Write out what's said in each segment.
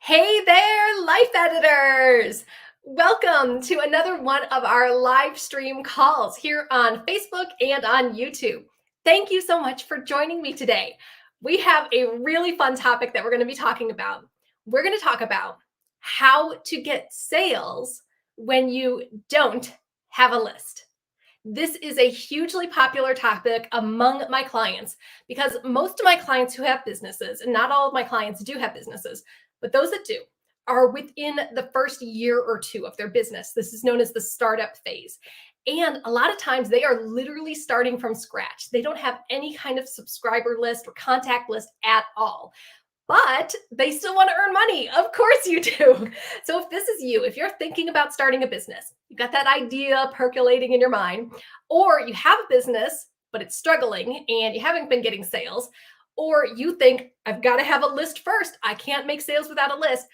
Hey there, life editors! Welcome to another one of our live stream calls here on Facebook and on YouTube. Thank you so much for joining me today. We have a really fun topic that we're going to be talking about. We're going to talk about how to get sales when you don't have a list. This is a hugely popular topic among my clients because most of my clients who have businesses, and not all of my clients do have businesses, but those that do are within the first year or two of their business. This is known as the startup phase. And a lot of times they are literally starting from scratch. They don't have any kind of subscriber list or contact list at all, but they still want to earn money. Of course you do. So if this is you, if you're thinking about starting a business, you've got that idea percolating in your mind, or you have a business, but it's struggling and you haven't been getting sales, or you think, I've got to have a list first. I can't make sales without a list.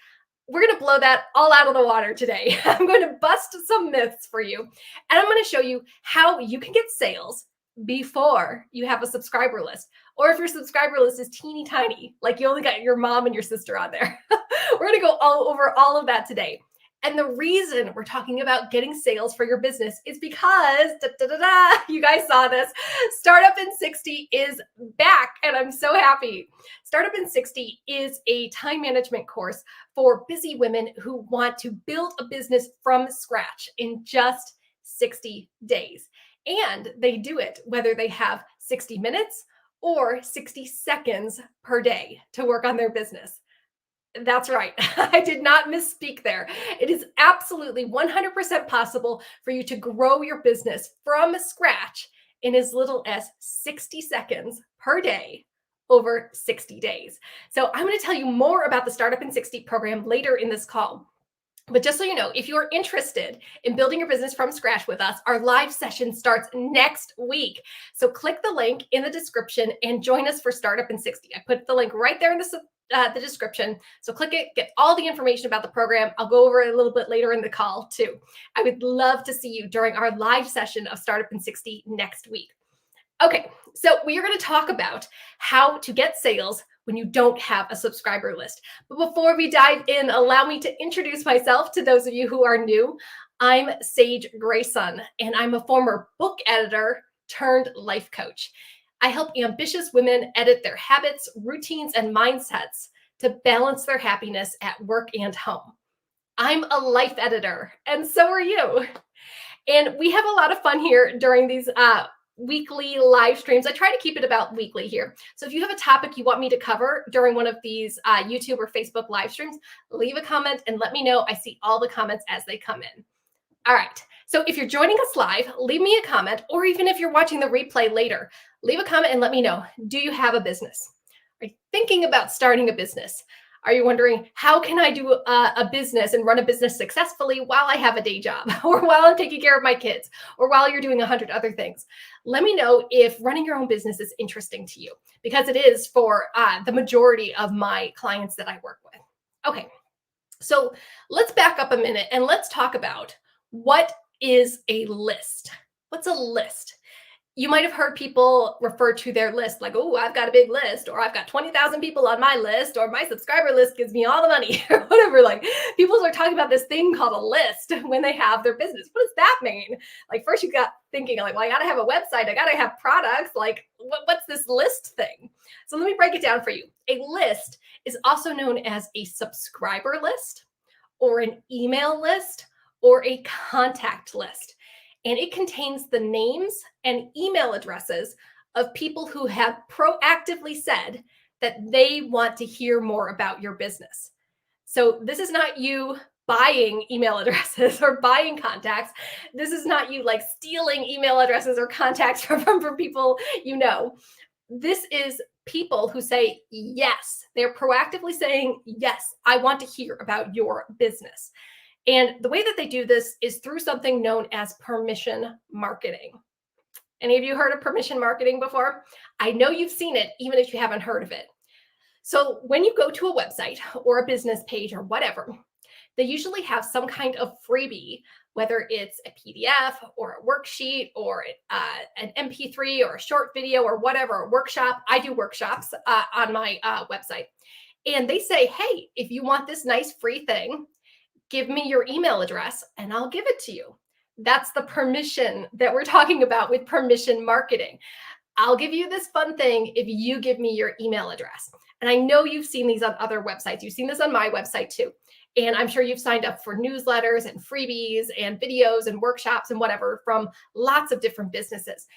We're going to blow that all out of the water today. I'm going to bust some myths for you, and I'm going to show you how you can get sales before you have a subscriber list. Or if your subscriber list is teeny tiny, like you only got your mom and your sister on there. We're going to go over all of that today. And the reason we're talking about getting sales for your business is because, you guys saw this, Startup in 60 is back, and I'm so happy. Startup in 60 is a time management course for busy women who want to build a business from scratch in just 60 days. And they do it whether they have 60 minutes or 60 seconds per day to work on their business. That's right. I did not misspeak there. It is absolutely 100% possible for you to grow your business from scratch in as little as 60 seconds per day over 60 days. So I'm going to tell you more about the Startup in 60 program later in this call. But just so you know, if you're interested in building your business from scratch with us, our live session starts next week. So click the link in the description and join us for Startup in 60. I put the link right there in the description. So click it, get all the information about the program. I'll go over it a little bit later in the call too. I would love to see you during our live session of Startup in 60 next week. Okay, so we are going to talk about how to get sales when you don't have a subscriber list. But before we dive in, allow me to introduce myself to those of you who are new. I'm Sage Grayson, and I'm a former book editor turned life coach. I help ambitious women edit their habits, routines, and mindsets to balance their happiness at work and home. I'm a life editor, and so are you. And we have a lot of fun here during these weekly live streams. I try to keep it about weekly here. So if you have a topic you want me to cover during one of these YouTube or Facebook live streams, leave a comment and let me know. I see all the comments as they come in. All right. So if you're joining us live, leave me a comment, or even if you're watching the replay later, leave a comment and let me know. Do you have a business? Are you thinking about starting a business? Are you wondering, how can I do a business and run a business successfully while I have a day job, or while I'm taking care of my kids, or while you're doing 100 other things? Let me know if running your own business is interesting to you, because it is for the majority of my clients that I work with. Okay, so let's back up a minute and let's talk about what is a list. What's a list? You might have heard people refer to their list like, oh, I've got a big list, or I've got 20,000 people on my list, or my subscriber list gives me all the money, or whatever. Like, people are talking about this thing called a list when they have their business. What does that mean? Like, first you got thinking like, well, I got to have a website. I got to have products. Like, what's this list thing? So let me break it down for you. A list is also known as a subscriber list, or an email list, or a contact list. And it contains the names and email addresses of people who have proactively said that they want to hear more about your business. So this is not you buying email addresses or buying contacts. This is not you like stealing email addresses or contacts from people you know. This is people who say yes. They're proactively saying, yes, I want to hear about your business. And the way that they do this is through something known as permission marketing. Any of you heard of permission marketing before? I know you've seen it, even if you haven't heard of it. So when you go to a website or a business page or whatever, they usually have some kind of freebie, whether it's a PDF or a worksheet or an MP3 or a short video or whatever, a workshop. I do workshops on my website. And they say, hey, if you want this nice free thing, give me your email address and I'll give it to you. That's the permission that we're talking about with permission marketing. I'll give you this fun thing if you give me your email address. And I know you've seen these on other websites. You've seen this on my website too. And I'm sure you've signed up for newsletters and freebies and videos and workshops and whatever from lots of different businesses.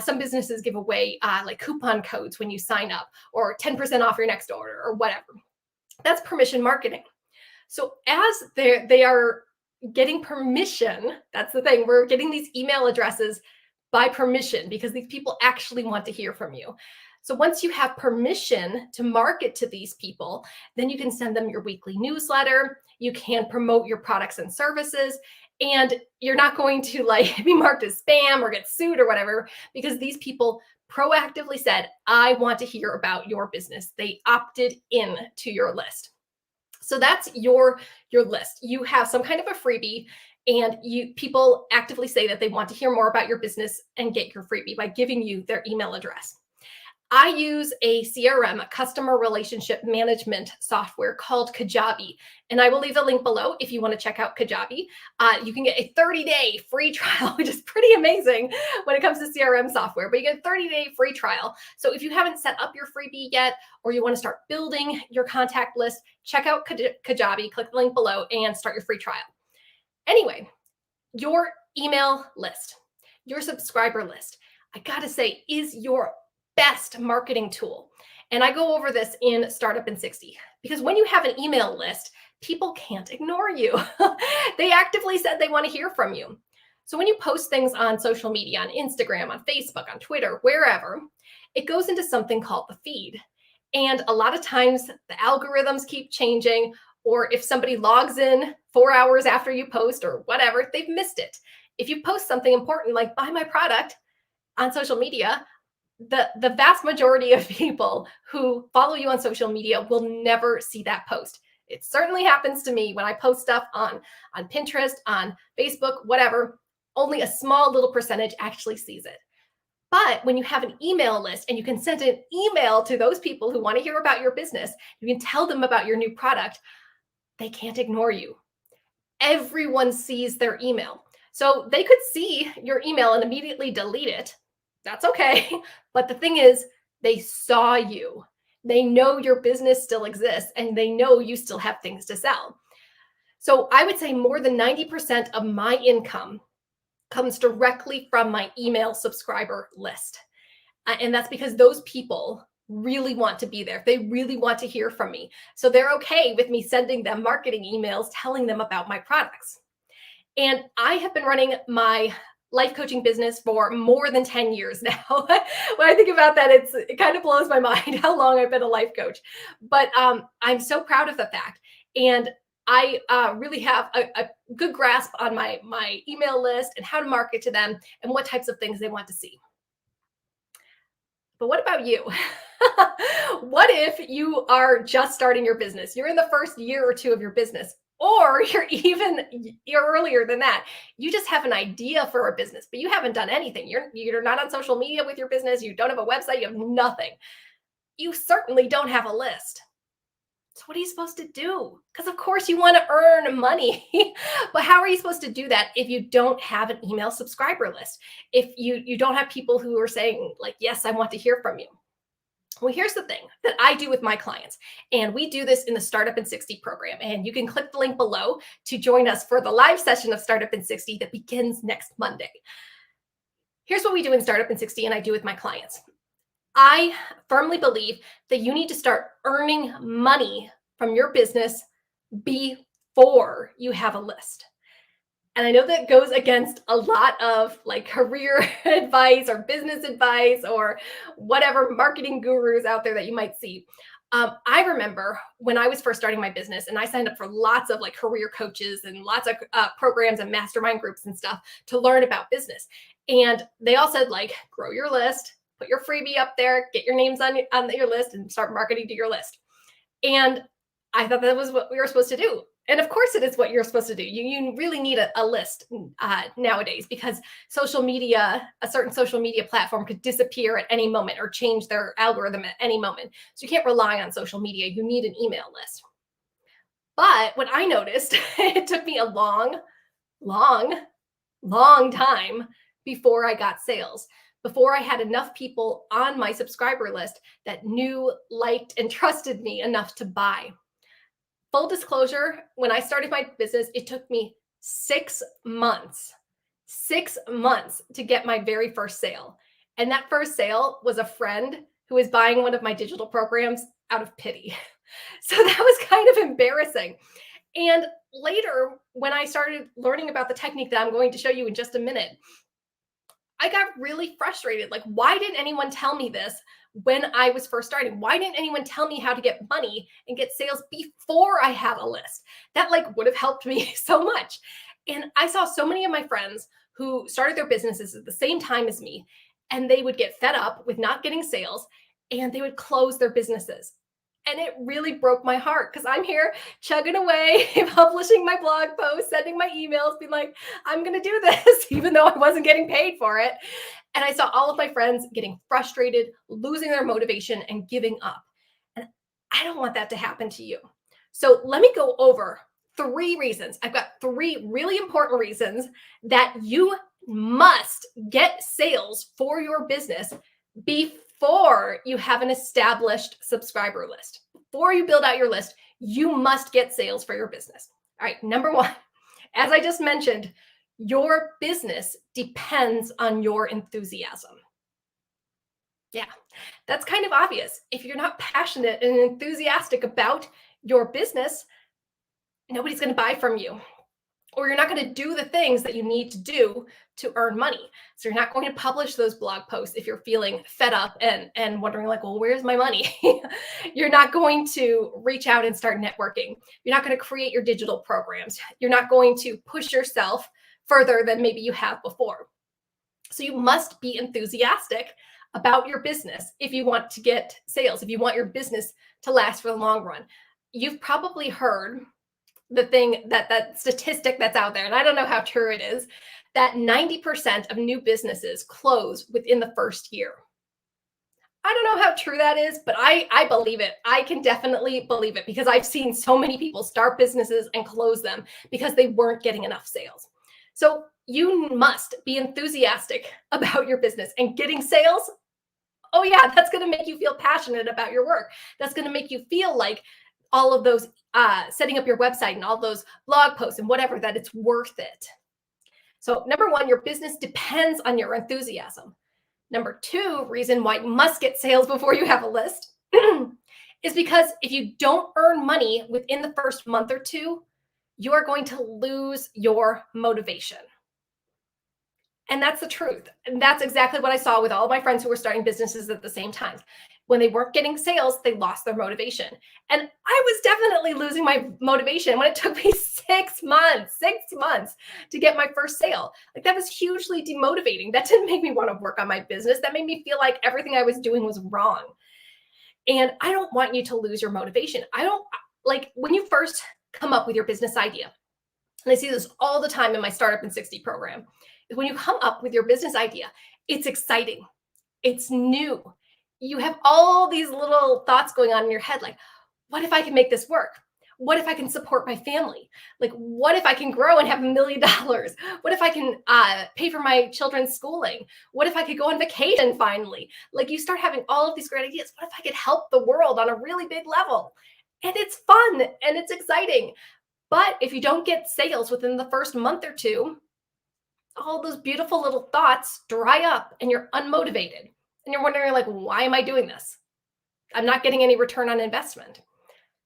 Some businesses give away like coupon codes when you sign up, or 10% off your next order, or whatever. That's permission marketing. So as they are getting permission, that's the thing, we're getting these email addresses by permission because these people actually want to hear from you. So once you have permission to market to these people, then you can send them your weekly newsletter. You can promote your products and services, and you're not going to like be marked as spam or get sued or whatever, because these people proactively said, I want to hear about your business. They opted in to your list. So that's your list. You have some kind of a freebie, and people actively say that they want to hear more about your business and get your freebie by giving you their email address. I use a CRM, a customer relationship management software called Kajabi. And I will leave the link below if you want to check out Kajabi. You can get a 30-day free trial, which is pretty amazing when it comes to CRM software, but you get a 30-day free trial. So if you haven't set up your freebie yet, or you want to start building your contact list, check out Kajabi, click the link below and start your free trial. Anyway, your email list, your subscriber list, I gotta say, is your best marketing tool. And I go over this in Startup in 60, because when you have an email list, people can't ignore you. They actively said they want to hear from you. So when you post things on social media, on Instagram, on Facebook, on Twitter, wherever, it goes into something called the feed. And a lot of times the algorithms keep changing, or if somebody logs in 4 hours after you post or whatever, they've missed it. If you post something important like buy my product on social media, the vast majority of people who follow you on social media will never see that post. It certainly happens to me when I post stuff on Pinterest, on Facebook, whatever. Only a small little percentage actually sees it. But when you have an email list and you can send an email to those people who want to hear about your business, you can tell them about your new product, they can't ignore you. Everyone sees their email. So they could see your email and immediately delete it. That's okay. But the thing is, they saw you. They know your business still exists, and they know you still have things to sell. So I would say more than 90% of my income comes directly from my email subscriber list. And that's because those people really want to be there. They really want to hear from me. So they're okay with me sending them marketing emails telling them about my products. And I have been running my life coaching business for more than 10 years now. When I think about that, it kind of blows my mind how long I've been a life coach. But I'm so proud of the fact. And I really have a good grasp on my email list and how to market to them and what types of things they want to see. But what about you? What if you are just starting your business? You're in the first year or two of your business, or you're earlier than that. You just have an idea for a business, but you haven't done anything. You're not on social media with your business. You don't have a website. You have nothing. You certainly don't have a list. So what are you supposed to do? Because of course you want to earn money, but how are you supposed to do that if you don't have an email subscriber list? If you don't have people who are saying like, yes, I want to hear from you. Well, here's the thing that I do with my clients, and we do this in the Startup in 60 program, and you can click the link below to join us for the live session of Startup in 60 that begins next Monday. Here's what we do in Startup in 60 and I do with my clients. I firmly believe that you need to start earning money from your business before you have a list. And I know that goes against a lot of like career advice or business advice or whatever marketing gurus out there that you might see. I remember when I was first starting my business and I signed up for lots of like career coaches and lots of programs and mastermind groups and stuff to learn about business. And they all said like, grow your list, put your freebie up there, get your names on your list and start marketing to your list. And I thought that was what we were supposed to do. And of course, it is what you're supposed to do. You really need a list nowadays, because social media, a certain social media platform could disappear at any moment or change their algorithm at any moment. So you can't rely on social media. You need an email list. But what I noticed, it took me a long, long time before I got sales, before I had enough people on my subscriber list that knew, liked, and trusted me enough to buy. Full disclosure, when I started my business, it took me 6 months, 6 months to get my very first sale. And that first sale was a friend who was buying one of my digital programs out of pity. So that was kind of embarrassing. And later, when I started learning about the technique that I'm going to show you in just a minute, I got really frustrated. Like, why didn't anyone tell me this when I was first starting? Why didn't anyone tell me how to get money and get sales before I had a list? That like would have helped me so much. And I saw so many of my friends who started their businesses at the same time as me, and they would get fed up with not getting sales and they would close their businesses. And it really broke my heart, because I'm here chugging away, publishing my blog posts, sending my emails, being like, I'm going to do this, even though I wasn't getting paid for it. And I saw all of my friends getting frustrated, losing their motivation, and giving up. And I don't want that to happen to you. So let me go over 3 reasons. I've got 3 really important reasons that you must get sales for your business before you have an established subscriber list. Before you build out your list, you must get sales for your business. All right, number 1, as I just mentioned, your business depends on your enthusiasm. Yeah, that's kind of obvious. If you're not passionate and enthusiastic about your business, nobody's going to buy from you, or you're not going to do the things that you need to do to earn money. So you're not going to publish those blog posts if you're feeling fed up and wondering like, well, where's my money? You're not going to reach out and start networking. You're not going to create your digital programs. You're not going to push yourself further than maybe you have before. So you must be enthusiastic about your business if you want to get sales, if you want your business to last for the long run. You've probably heard the thing, that statistic that's out there, and I don't know how true it is, that 90% of new businesses close within the first year. I don't know how true that is, but I believe it. I can definitely believe it, because I've seen so many people start businesses and close them because they weren't getting enough sales. So you must be enthusiastic about your business, and getting sales. Oh yeah, that's going to make you feel passionate about your work. That's going to make you feel like all of those setting up your website and all those blog posts and whatever, that it's worth it. So number 1, your business depends on your enthusiasm. Number 2 reason why you must get sales before you have a list is because if you don't earn money within the first month or 2, you are going to lose your motivation. And that's the truth. And that's exactly what I saw with all of my friends who were starting businesses at the same time. When they weren't getting sales, they lost their motivation. And I was definitely losing my motivation when it took me 6 months to get my first sale. Like, that was hugely demotivating. That didn't make me want to work on my business. That made me feel like everything I was doing was wrong. And I don't want you to lose your motivation. I don't like when you first come up with your business idea. And I see this all the time in my Startup in 60 program. When you come up with your business idea, it's exciting. It's new. You have all these little thoughts going on in your head, like, what if I can make this work? What if I can support my family? Like, what if I can grow and have $1 million? What if I can pay for my children's schooling? What if I could go on vacation finally? Like, you start having all of these great ideas. What if I could help the world on a really big level? And it's fun and it's exciting. But if you don't get sales within the first month or 2, all those beautiful little thoughts dry up and you're unmotivated. And you're wondering, like, why am I doing this? I'm not getting any return on investment.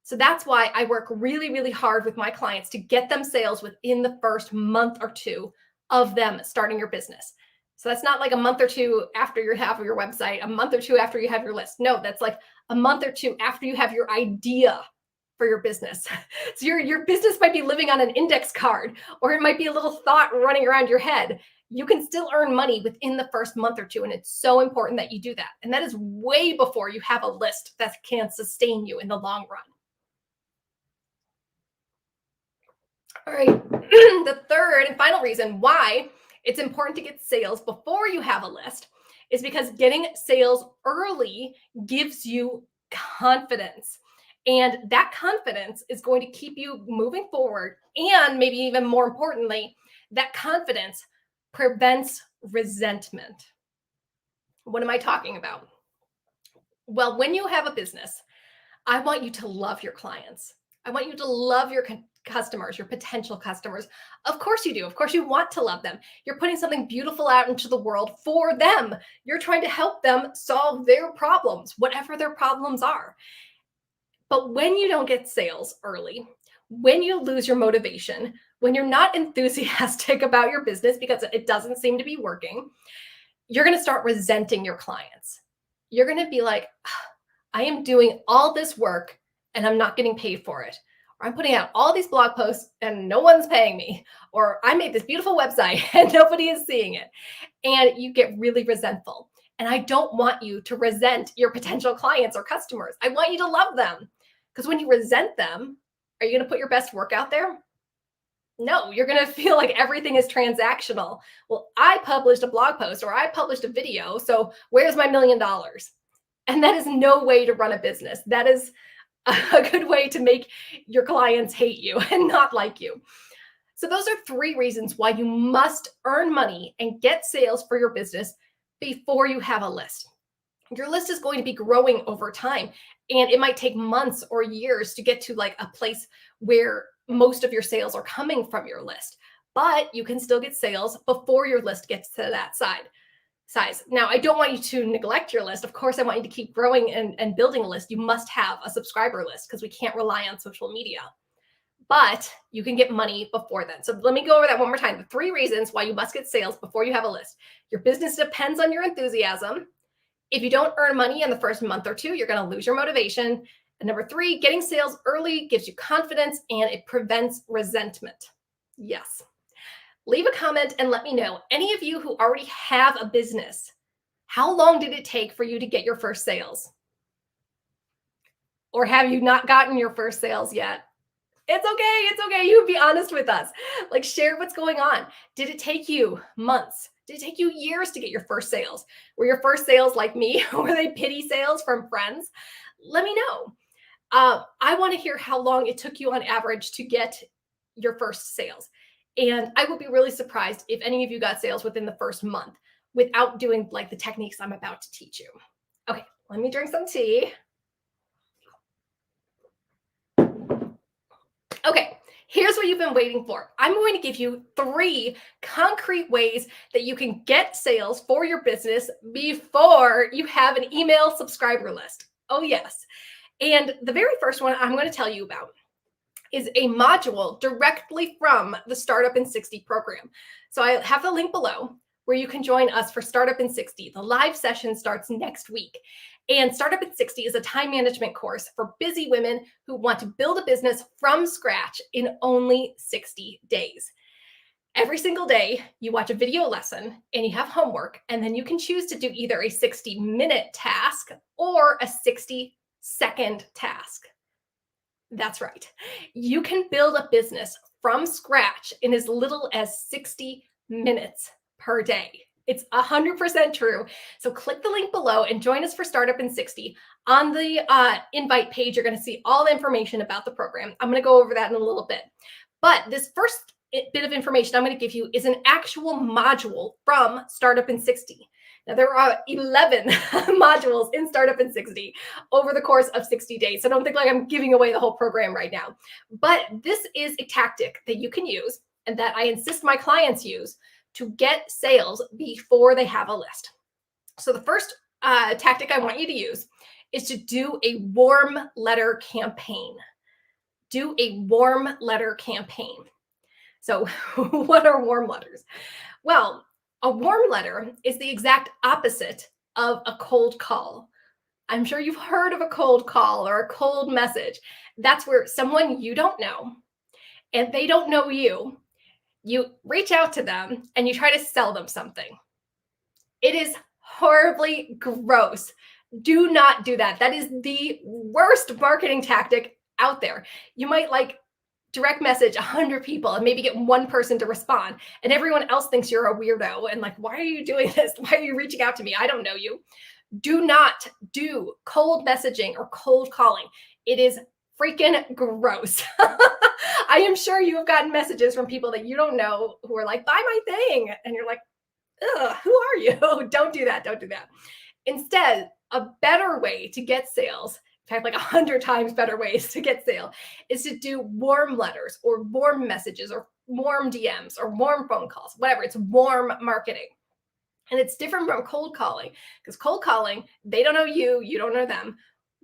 So that's why I work really, really hard with my clients to get them sales within the first month or 2 of them starting your business. So that's not like a month or 2 after you have your website, a month or 2 after you have your list. No, that's like a month or 2 after you have your idea for your business. So your business might be living on an index card, or it might be a little thought running around your head. You can still earn money within the first month or 2. And it's so important that you do that. And that is way before you have a list that can sustain you in the long run. All right. The third and final reason why it's important to get sales before you have a list is because getting sales early gives you confidence. And that confidence is going to keep you moving forward. And maybe even more importantly, that confidence prevents resentment. What am I talking about? Well, when you have a business, I want you to love your clients. I want you to love your customers, your potential customers. Of course you do. Of course you want to love them. You're putting something beautiful out into the world for them. You're trying to help them solve their problems, whatever their problems are. But when you don't get sales early, when you lose your motivation, when you're not enthusiastic about your business because it doesn't seem to be working, you're going to start resenting your clients. You're going to be like, I am doing all this work and I'm not getting paid for it. Or I'm putting out all these blog posts and no one's paying me. Or I made this beautiful website and nobody is seeing it. And you get really resentful. And I don't want you to resent your potential clients or customers. I want you to love them. Because when you resent them, are you going to put your best work out there? No, you're going to feel like everything is transactional. Well, I published a blog post or I published a video. So where's my $1 million? And that is no way to run a business. That is a good way to make your clients hate you and not like you. So those are 3 reasons why you must earn money and get sales for your business before you have a list. Your list is going to be growing over time, and it might take months or years to get to like a place where most of your sales are coming from your list. But you can still get sales before your list gets to that size. Now, I don't want you to neglect your list. Of course, I want you to keep growing and building a list. You must have a subscriber list because we can't rely on social media. But you can get money before then. So let me go over that one more time. The 3 reasons why you must get sales before you have a list. Your business depends on your enthusiasm. If you don't earn money in the first month or 2, you're going to lose your motivation. And number 3, getting sales early gives you confidence and it prevents resentment. Yes. Leave a comment and let me know, any of you who already have a business, how long did it take for you to get your first sales? Or have you not gotten your first sales yet? It's okay. It's okay. You be honest with us. Like, share what's going on. Did it take you months? Did it take you years to get your first sales? Were your first sales like me? Were they pity sales from friends? Let me know. I want to hear how long it took you on average to get your first sales. And I would be really surprised if any of you got sales within the first month without doing like the techniques I'm about to teach you. Okay, let me drink some tea. Okay, here's what you've been waiting for. I'm going to give you 3 concrete ways that you can get sales for your business before you have an email subscriber list. Oh, yes. And the very first one I'm going to tell you about is a module directly from the Startup in 60 program. So I have the link below where you can join us for Startup in 60. The live session starts next week. And Startup in 60 is a time management course for busy women who want to build a business from scratch in only 60 days. Every single day, you watch a video lesson and you have homework, and then you can choose to do either a 60-minute task or a 60-second task. That's right. You can build a business from scratch in as little as 60 minutes per day. It's 100% true. So click the link below and join us for Startup in 60. On the invite page, you're going to see all the information about the program. I'm going to go over that in a little bit. But this first bit of information I'm going to give you is an actual module from Startup in 60. Now, there are 11 modules in Startup in 60 over the course of 60 days. So don't think like I'm giving away the whole program right now. But this is a tactic that you can use and that I insist my clients use to get sales before they have a list. So the first tactic I want you to use is to do a warm letter campaign. Do a warm letter campaign. So what are warm letters? Well, a warm letter is the exact opposite of a cold call. I'm sure you've heard of a cold call or a cold message. That's where someone you don't know and they don't know you, you reach out to them and you try to sell them something. It is horribly gross. Do not do that. That is the worst marketing tactic out there. You might like direct message 100 people and maybe get one person to respond, and everyone else thinks you're a weirdo and like, why are you doing this? Why are you reaching out to me? I don't know you. Do not do cold messaging or cold calling. It is freaking gross. I am sure you have gotten messages from people that you don't know who are like, buy my thing. And you're like, ugh, who are you? Don't do that. Don't do that. Instead, a better way to get sales, in fact, like 100 times better ways to get sale, is to do warm letters or warm messages or warm DMs or warm phone calls, whatever. It's warm marketing. And it's different from cold calling, because cold calling, they don't know you, you don't know them.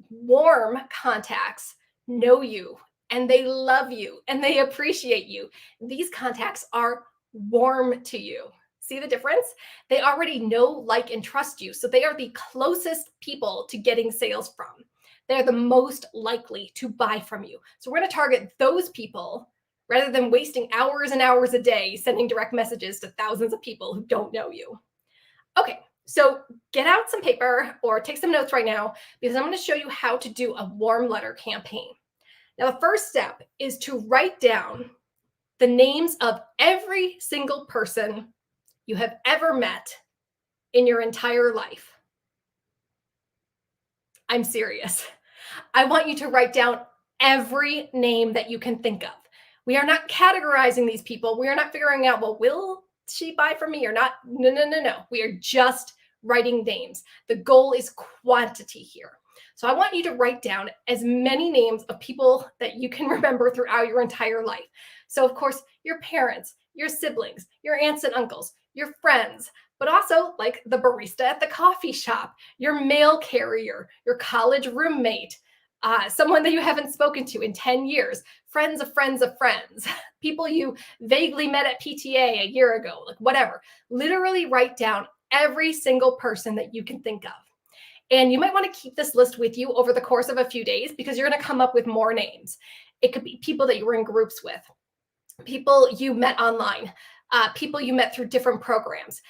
Warm contacts know you and they love you and they appreciate you. These contacts are warm to you. See the difference? They already know, like, and trust you. So they are the closest people to getting sales from. They're the most likely to buy from you. So we're going to target those people rather than wasting hours and hours a day sending direct messages to thousands of people who don't know you. Okay, so get out some paper or take some notes right now, because I'm going to show you how to do a warm letter campaign. Now, the first step is to write down the names of every single person you have ever met in your entire life. I'm serious. I want you to write down every name that you can think of. We are not categorizing these people. We are not figuring out, well, will she buy from me or not? No, no, no, no. We are just writing names. The goal is quantity here. So I want you to write down as many names of people that you can remember throughout your entire life. So of course, your parents, your siblings, your aunts and uncles, your friends, but also like the barista at the coffee shop, your mail carrier, your college roommate, someone that you haven't spoken to in 10 years, friends of friends of friends, people you vaguely met at PTA a year ago, like whatever. Literally write down every single person that you can think of. And you might want to keep this list with you over the course of a few days, because you're going to come up with more names. It could be people that you were in groups with, people you met online, people you met through different programs,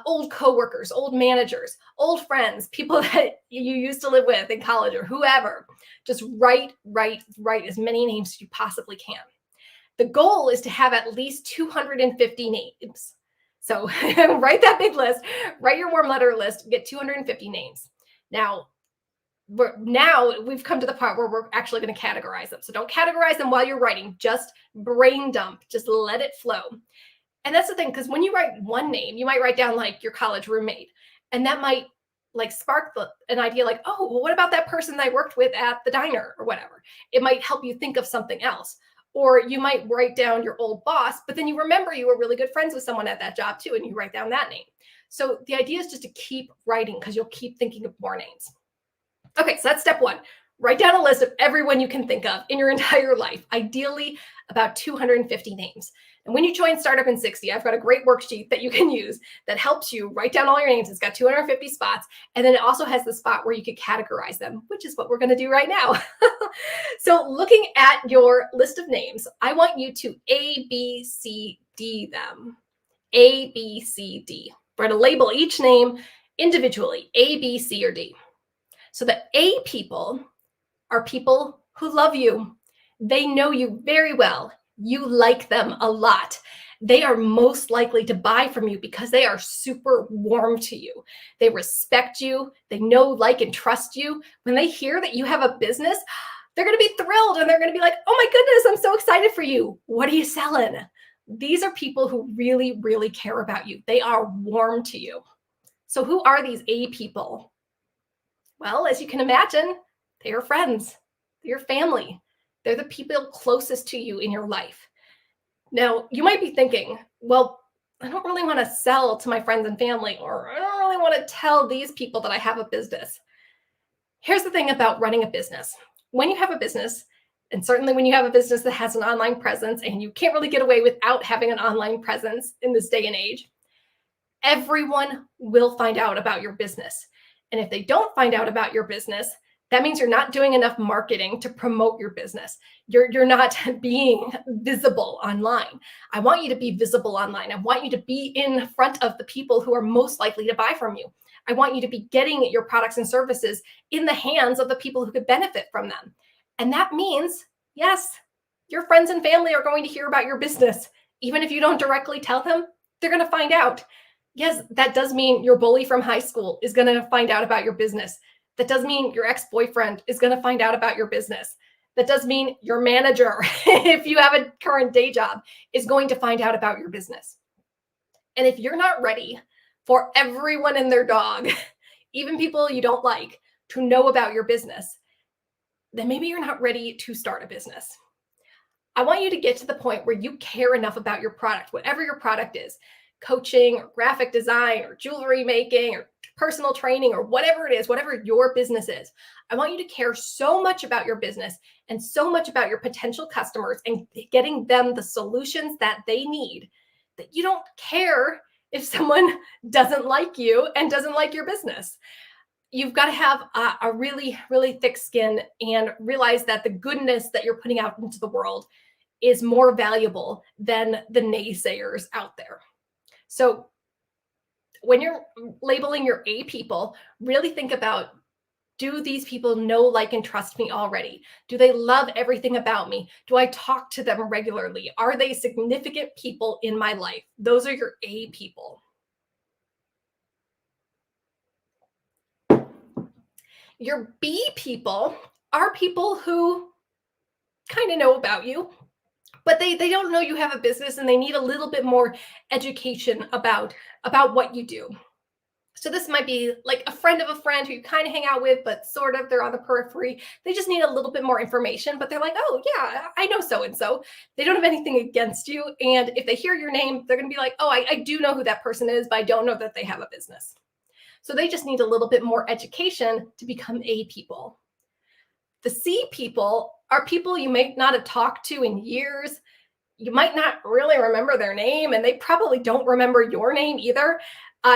old coworkers, old managers, old friends, people that you used to live with in college or whoever. Just write as many names as you possibly can. The goal is to have at least 250 names. So write that big list, write your warm letter list, get 250 names. Now we've come to the part where we're actually going to categorize them. So don't categorize them while you're writing, just brain dump, just let it flow. And that's the thing, because when you write one name, you might write down like your college roommate, and that might like spark an idea like, oh, well, what about that person I worked with at the diner or whatever? It might help you think of something else. Or you might write down your old boss, but then you remember you were really good friends with someone at that job too, and you write down that name. So the idea is just to keep writing, because you'll keep thinking of more names. Okay, so that's step one. Write down a list of everyone you can think of in your entire life, ideally about 250 names. And when you join Startup in 60, I've got a great worksheet that you can use that helps you write down all your names. It's got 250 spots. And then it also has the spot where you could categorize them, which is what we're going to do right now. So looking at your list of names, I want you to A, B, C, D them. A, B, C, D. We're going to label each name individually, A, B, C, or D. So the A people are people who love you. They know you very well. You like them a lot. They are most likely to buy from you because they are super warm to you. They respect you. They know, like, and trust you. When they hear that you have a business, they're going to be thrilled, and they're going to be like, oh my goodness, I'm so excited for you. What are you selling? These are people who really, really care about you. They are warm to you. So who are these A people? Well, as you can imagine, they are friends. They're your family. They're the people closest to you in your life. Now, you might be thinking, well, I don't really want to sell to my friends and family, or I don't really want to tell these people that I have a business. Here's the thing about running a business. When you have a business, and certainly when you have a business that has an online presence, and you can't really get away without having an online presence in this day and age, everyone will find out about your business. And if they don't find out about your business, that means you're not doing enough marketing to promote your business. You're not being visible online. I want you to be visible online. I want you to be in front of the people who are most likely to buy from you. I want you to be getting your products and services in the hands of the people who could benefit from them. And that means, yes, Your friends and family are going to hear about your business. Even if you don't directly tell them, they're going to find out. Yes, that does mean your bully from high school is going to find out about your business. That does mean your ex-boyfriend is going to find out about your business. That does mean your manager, if you have a current day job, is going to find out about your business. And if you're not ready for everyone and their dog, even people you don't like, to know about your business, then maybe you're not ready to start a business. I want you to get to the point where you care enough about your product, whatever your product is, coaching or graphic design or jewelry making or personal training or whatever it is, whatever your business is. I want you to care so much about your business and so much about your potential customers and getting them the solutions that they need that you don't care if someone doesn't like you and doesn't like your business. You've got to have a really, really thick skin and realize that the goodness that you're putting out into the world is more valuable than the naysayers out there. So when you're labeling your A people, really think about, do these people know, like, and trust me already? Do they love everything about me? Do I talk to them regularly? Are they significant people in my life? Those are your A people. Your B people are people who kind of know about you, but they don't know you have a business and they need a little bit more education about what you do. So this might be like a friend of a friend who you kind of hang out with, but sort of they're on the periphery. They just need a little bit more information, but they're like, oh yeah, I know so-and-so. They don't have anything against you. And if they hear your name, they're going to be like, oh, I do know who that person is, but I don't know that they have a business. So they just need a little bit more education to become A people. The C people are people you may not have talked to in years. You might not really remember their name, and they probably don't remember your name either.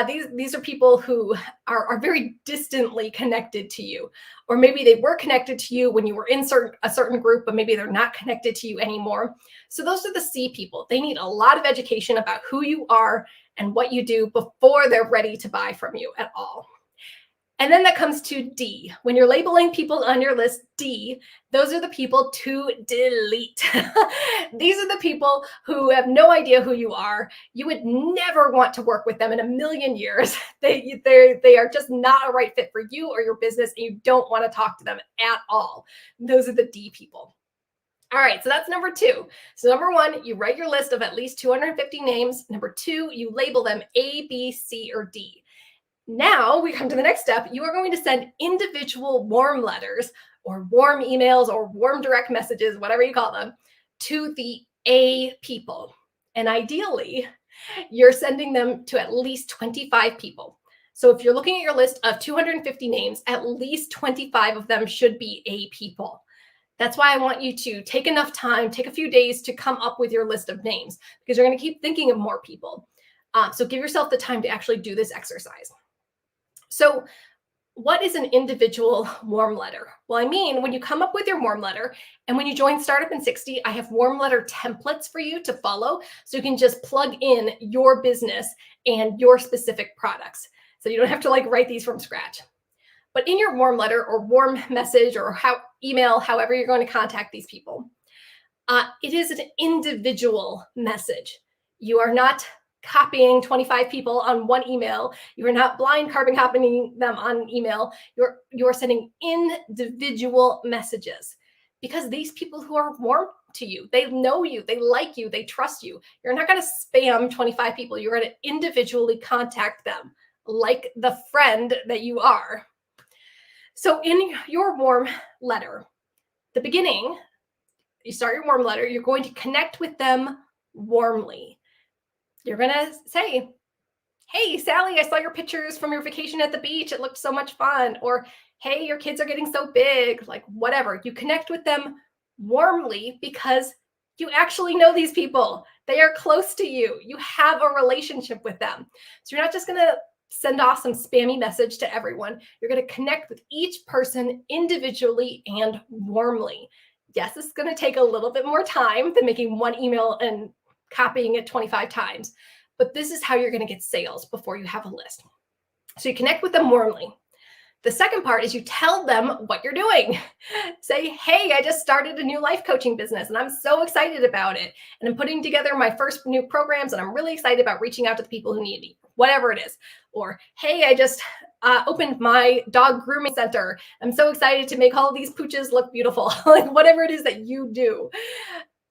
These are people who are very distantly connected to you, or maybe they were connected to you when you were in a certain group, but maybe they're not connected to you anymore. So those are the C people. They need a lot of education about who you are and what you do before they're ready to buy from you at all. And then that comes to D. When you're labeling people on your list, D, those are the people to delete. These are the people who have no idea who you are. You would never want to work with them in a million years. They are just not a right fit for you or your business, and you don't want to talk to them at all. Those are the D people. All right, so that's number 2. So number 1, you write your list of at least 250 names. Number 2, you label them A, B, C, or D. Now we come to the next step. You are going to send individual warm letters or warm emails or warm direct messages, whatever you call them, to the A people. And ideally, you're sending them to at least 25 people. So if you're looking at your list of 250 names, at least 25 of them should be A people. That's why I want you to take enough time, take a few days to come up with your list of names, because you're going to keep thinking of more people. So give yourself the time to actually do this exercise. So what is an individual warm letter? Well, I mean, when you come up with your warm letter and when you join Startup in 60, I have warm letter templates for you to follow. So you can just plug in your business and your specific products. So you don't have to write these from scratch. But in your warm letter or warm message or email, however you're going to contact these people, it is an individual message. You are not copying 25 people on one email. You are not blind carbon copying them on email. You're sending individual messages, because these people who are warm to you, they know you, they like you, they trust you. You're not going to spam 25 people. You're going to individually contact them like the friend that you are. So in your warm letter, the beginning, you start your warm letter, you're going to connect with them warmly. You're going to say, hey, Sally, I saw your pictures from your vacation at the beach. It looked so much fun. Or, hey, your kids are getting so big. Whatever. You connect with them warmly because you actually know these people. They are close to you. You have a relationship with them. So you're not just going to send off some spammy message to everyone. You're going to connect with each person individually and warmly. Yes, it's going to take a little bit more time than making one email and copying it 25 times. But this is how you're going to get sales before you have a list. So you connect with them warmly. The second part is you tell them what you're doing. Say, hey, I just started a new life coaching business and I'm so excited about it. And I'm putting together my first new programs and I'm really excited about reaching out to the people who need me, whatever it is. Or, hey, I just opened my dog grooming center. I'm so excited to make all of these pooches look beautiful. Like whatever it is that you do,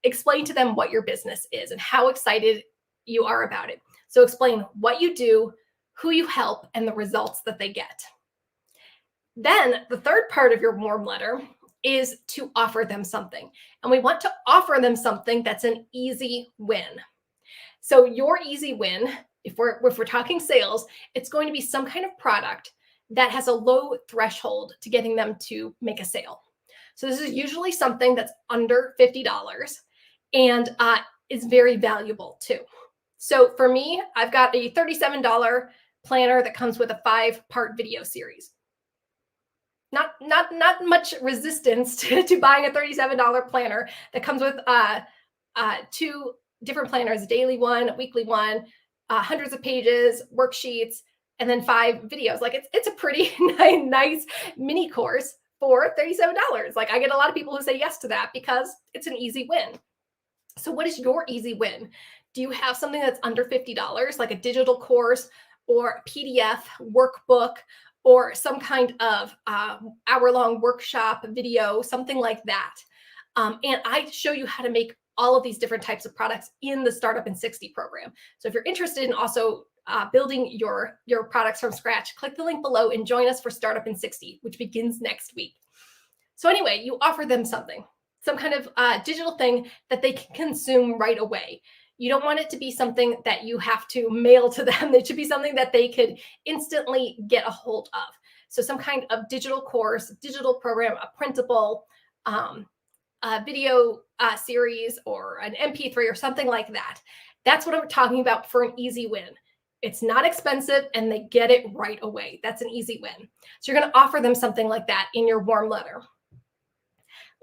explain to them what your business is and how excited you are about it. So explain what you do, who you help, and the results that they get. Then the third part of your warm letter is to offer them something. And we want to offer them something that's an easy win. So your easy win, if we're talking sales, it's going to be some kind of product that has a low threshold to getting them to make a sale. So this is usually something that's under $50 and is very valuable too. So for me, I've got a $37 planner that comes with a 5-part video series. Not much resistance to buying a $37 planner that comes with 2 different planners, a daily one, a weekly one, hundreds of pages, worksheets, and then 5 videos. Like it's a pretty nice mini course for $37. Like I get a lot of people who say yes to that because it's an easy win. So what is your easy win? Do you have something that's under $50, like a digital course or a PDF workbook, or some kind of hour-long workshop video, something like that? And I show you how to make all of these different types of products in the Startup in 60 program. So if you're interested in also building your products from scratch, click the link below and join us for Startup in 60, which begins next week. So anyway, you offer them something, some kind of digital thing that they can consume right away. You don't want it to be something that you have to mail to them. It should be something that they could instantly get a hold of. So some kind of digital course, digital program, a printable, a video series, or an MP3 or something like that. That's what I'm talking about for an easy win. It's not expensive and they get it right away. That's an easy win. So you're going to offer them something like that in your warm letter.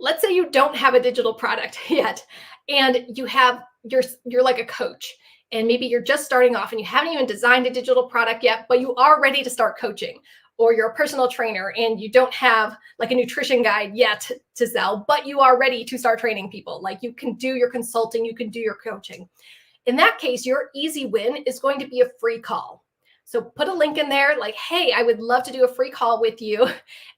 Let's say you don't have a digital product yet and you're like a coach, and maybe you're just starting off and you haven't even designed a digital product yet, but you are ready to start coaching. Or you're a personal trainer and you don't have like a nutrition guide yet to sell, but you are ready to start training people. Like you can do your consulting, you can do your coaching. In that case, your easy win is going to be a free call. So put a link in there like, hey, I would love to do a free call with you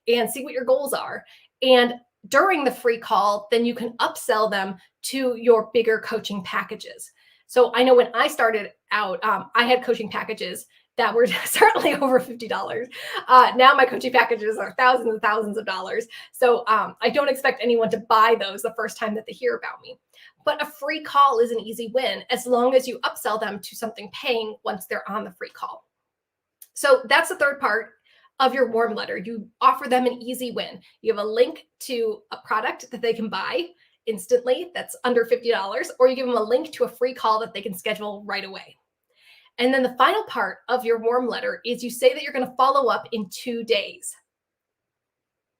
and see what your goals are. And during the free call, then you can upsell them to your bigger coaching packages. So I know when I started out, I had coaching packages that were certainly over $50. Now my coaching packages are thousands and thousands of dollars. So I don't expect anyone to buy those the first time that they hear about me. But a free call is an easy win as long as you upsell them to something paying once they're on the free call. So that's the third part of your warm letter. You offer them an easy win. You have a link to a product that they can buy instantly that's under $50, or you give them a link to a free call that they can schedule right away. And then the final part of your warm letter is you say that you're going to follow up in 2 days.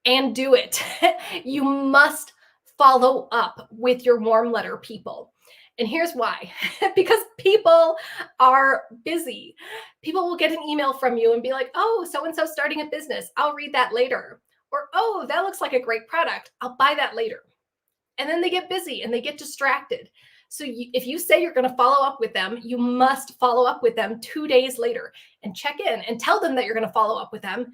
And do it. You must follow up with your warm letter, people. And here's why. Because people are busy. People will get an email from you and be like, oh, so-and-so starting a business. I'll read that later. Or, oh, that looks like a great product. I'll buy that later. And then they get busy and they get distracted. So if you say you're going to follow up with them, you must follow up with them 2 days later and check in and tell them that you're going to follow up with them.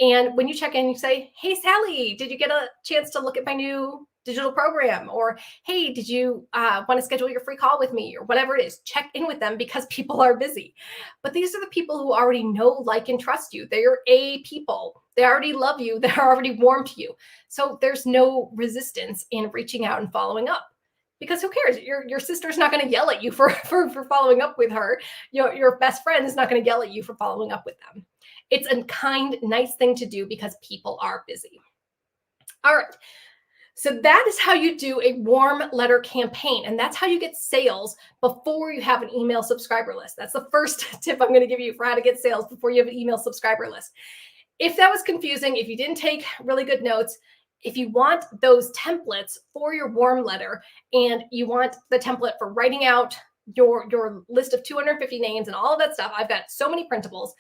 And when you check in, you say, hey, Sally, did you get a chance to look at my new digital program? Or, hey, did you want to schedule your free call with me? Or whatever it is, check in with them because people are busy. But these are the people who already know, like, and trust you. They're A people. They already love you. They're already warm to you. So there's no resistance in reaching out and following up. Because who cares? Your sister's not going to yell at you for following up with her. Your best friend is not going to yell at you for following up with them. It's a kind, nice thing to do because people are busy. All right. So that is how you do a warm letter campaign. And that's how you get sales before you have an email subscriber list. That's the first tip I'm going to give you for how to get sales before you have an email subscriber list. If that was confusing, if you didn't take really good notes, if you want those templates for your warm letter and you want the template for writing out your list of 250 names and all of that stuff, I've got so many printables.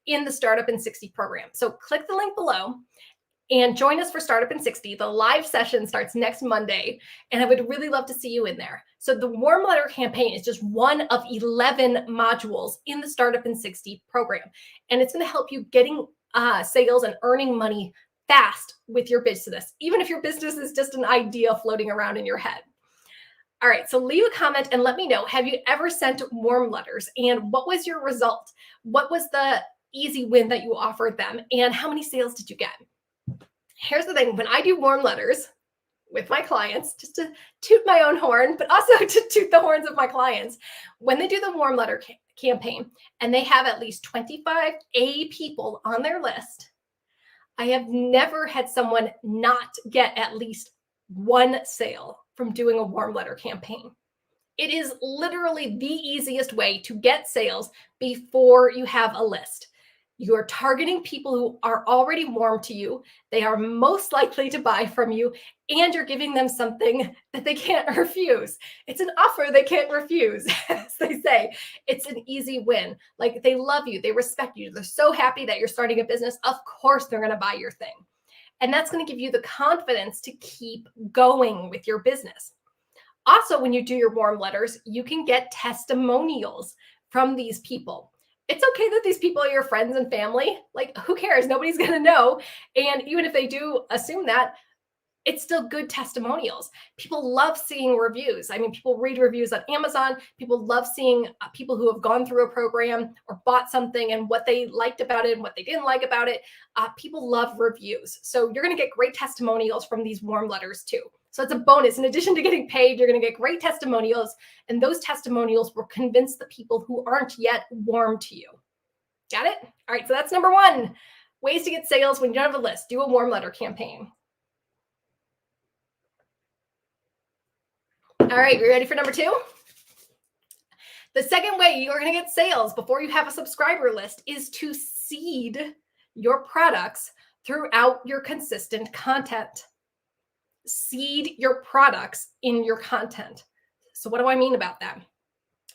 in the Startup in 60 program. So click the link below and join us for Startup in 60. The live session starts next Monday, and I would really love to see you in there. So the warm letter campaign is just one of 11 modules in the Startup in 60 program, and it's going to help you getting sales and earning money fast with your business, even if your business is just an idea floating around in your head. All right, so leave a comment and let me know, have you ever sent warm letters, and what was your result? What was the easy win that you offered them, and how many sales did you get? Here's the thing, when I do warm letters with my clients, just to toot my own horn, but also to toot the horns of my clients, when they do the warm letter campaign and they have at least 25 A people on their list, I have never had someone not get at least one sale from doing a warm letter campaign. It is literally the easiest way to get sales before you have a list. You're targeting people who are already warm to you. They are most likely to buy from you, and you're giving them something that they can't refuse. It's an offer they can't refuse, as they say. It's an easy win. Like, they love you, they respect you, they're so happy that you're starting a business. Of course, they're going to buy your thing. And that's going to give you the confidence to keep going with your business. Also, when you do your warm letters, you can get testimonials from these people. It's okay that these people are your friends and family. Like, who cares? Nobody's going to know. And even if they do assume that, it's still good testimonials. People love seeing reviews. I mean, people read reviews on Amazon. People love seeing people who have gone through a program or bought something and what they liked about it and what they didn't like about it. People love reviews. So you're going to get great testimonials from these warm letters too. So it's a bonus. In addition to getting paid, you're going to get great testimonials, and those testimonials will convince the people who aren't yet warm to you. Got it? All right, so that's number one. Ways to get sales when you don't have a list. Do a warm letter campaign. All right, you ready for number two? The second way you're going to get sales before you have a subscriber list is to seed your products throughout your consistent content. Seed your products in your content. So what do I mean about that?